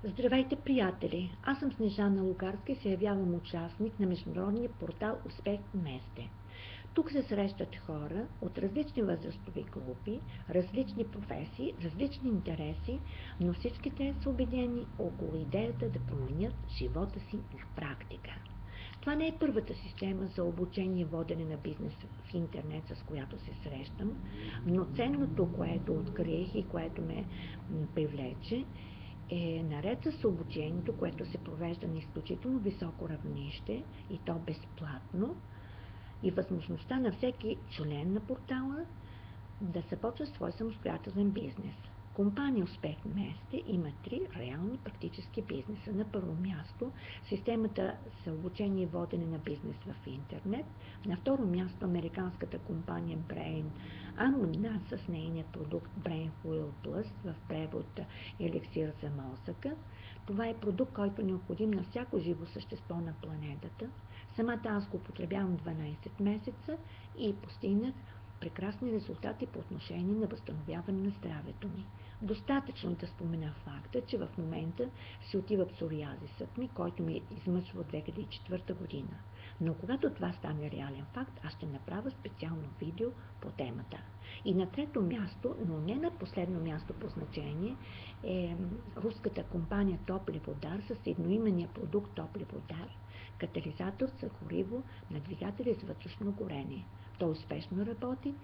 Здравейте, приятели! Аз съм Снежана Лугарска и се явявам участник на международния портал Успех Месте. Тук се срещат хора от различни възрастови групи, различни професии, различни интереси, но всички те са убедени около идеята да променят живота си на практика. Това не е първата система за обучение и водене на бизнес в интернет, с която се срещам, но ценното, което открих и което ме привлече, е наред с обучението, което се провежда на изключително високо равнище и то безплатно, и възможността на всеки член на портала да започва свой самостоятелен бизнес. Компания Успех Месте има 3 реални практически бизнеса. На първо място системата за обучение и водене на бизнес в интернет. На второ място американската компания Brain Abundance с нейния продукт Brain Fuel Plus, в превод еликсир за мозъка. Това е продукт, който е необходим на всяко живо същество на планетата. Самата аз го употребявам 12 месеца и постигнах прекрасни резултати по отношение на възстановяване на здравето ми. Достатъчно да спомена факта, че в момента си отива псориазисът ми, който ми измъчва от 2004 година. Но когато това стане реален факт, аз ще направя специално видео по темата. И на трето място, но не на последно място по значение, е руската компания Топлив-Удар с едноименния продукт Топлив-Удар, катализатор за гориво на двигатели с вътрешно горене. Той успешно работи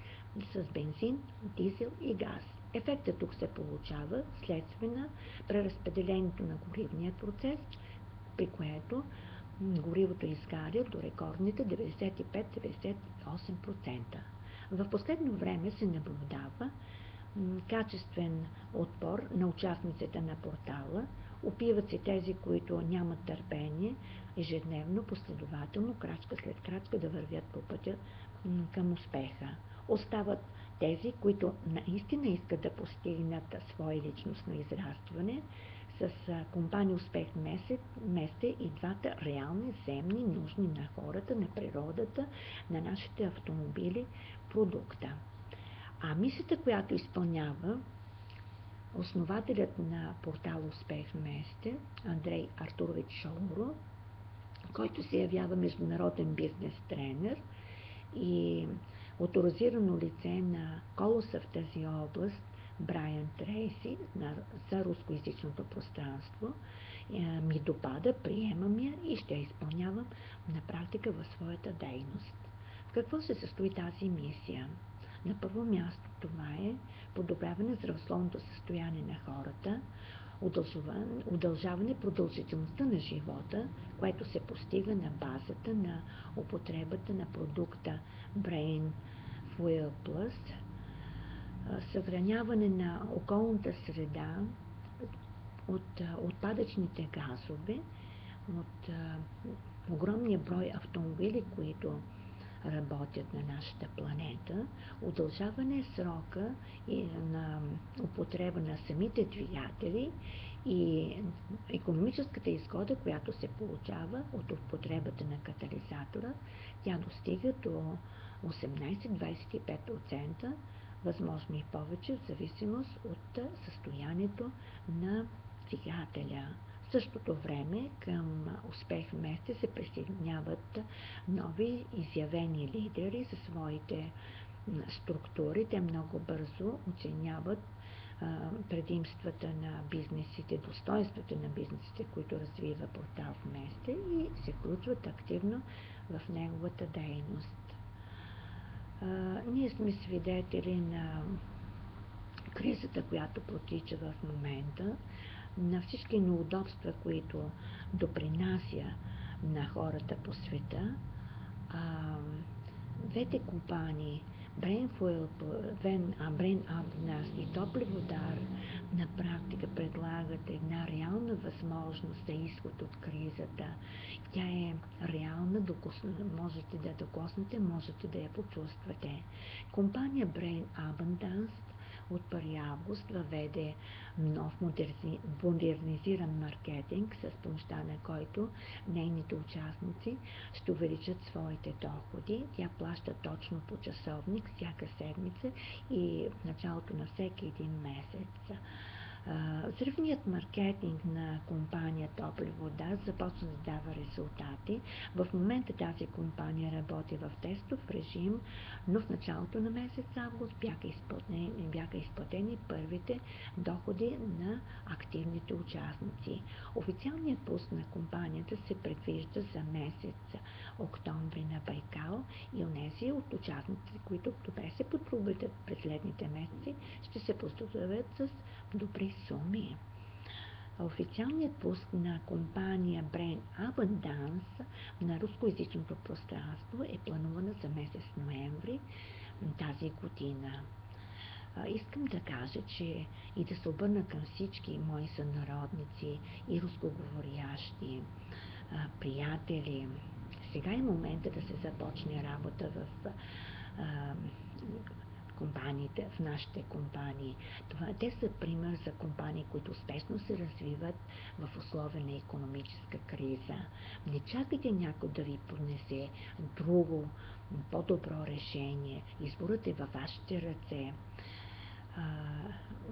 с бензин, дизел и газ. Ефектът тук се получава следствие на преразпределението на горивния процес, при което горивото изгаря до рекордните 95-98%. В последно време се наблюдава качествен отпор на участниците на портала. Опиват се тези, които нямат търпение ежедневно, последователно, крачка след крачка да вървят по пътя към успеха. Остават тези, които наистина искат да постигнат свое личностно израстване. С компания Успех Месте и двата реални, земни, нужни на хората, на природата, на нашите автомобили продукта. А мисията, която изпълнява основателят на портала Успех Месте, Андрей Артурович Шоуро, който се явява международен бизнес тренер и оторизирано лице на колоса в тази област, Брайан Трейси, за рускоязичното пространство, ми допада, приемам я и ще я изпълнявам на практика в своята дейност. В какво се състои тази мисия? На първо място това е подобряване здравословното състояние на хората, удължаване продължителността на живота, което се постига на базата на употребата на продукта Brain Fuel Plus, съхраняване на околната среда от отпадъчните газове, от огромния брой автомобили, които работят на нашата планета, удължаване срока и на употреба на самите двигатели и икономическата изгода, която се получава от употребата на катализатора, тя достига до 18-25%, възможно и повече, в зависимост от състоянието на двигателя. В същото време към Успех Месте се присъединяват нови изявени лидери със своите структури. Те много бързо оценяват предимствата на бизнесите, достоинствата на бизнесите, които развива портал в Месте, и се включват активно в неговата дейност. Ние сме свидетели на кризата, която протича в момента, на всички неудобства, които допринася на хората по света. Двете компании, Brain Abundance и Топлив-Удар, на практика предлагат една реална възможност за изход от кризата. Тя е реална, можете да я докоснете, можете да я почувствате. Компания Brain Abundance от 1 август въведе нов модернизиран маркетинг, с помощта на който нейните участници ще увеличат своите доходи. Тя плаща точно по часовник всяка седмица и в началото на всеки един месец. Взривният маркетинг на компания Топли вода започна да дава резултати. В момента тази компания работи в тестов режим, но в началото на месец август бяха изплатени първите доходи на активните участници. Официалният пуск на компанията се предвижда за месец октомври на Байкал и онези от участниците, които добре се потрудят през следните месеци, ще се поздравят с добри суми. Официалният пуск на компания Brain Abundance на рускоязичното пространство е планувана за месец ноември тази година. Искам да кажа, че и да се обърна към всички мои сънародници и рускоговорящи приятели. Сега е момента да се започне работа в компаниите, в нашите компании. Те са пример за компании, които успешно се развиват в условия на икономическа криза. Не чакайте някой да ви поднесе друго, по-добро решение. Изборът е във вашите ръце.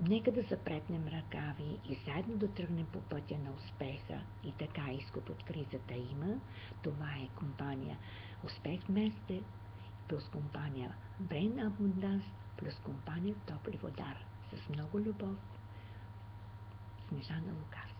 Нека да запретнем ръкави и заедно да тръгнем по пътя на успеха. И така изход от кризата има. Това е компания Успех вместе плюс компания Brain Abundance плюс компания Топли вода. С много любов, Снежана Лукарска.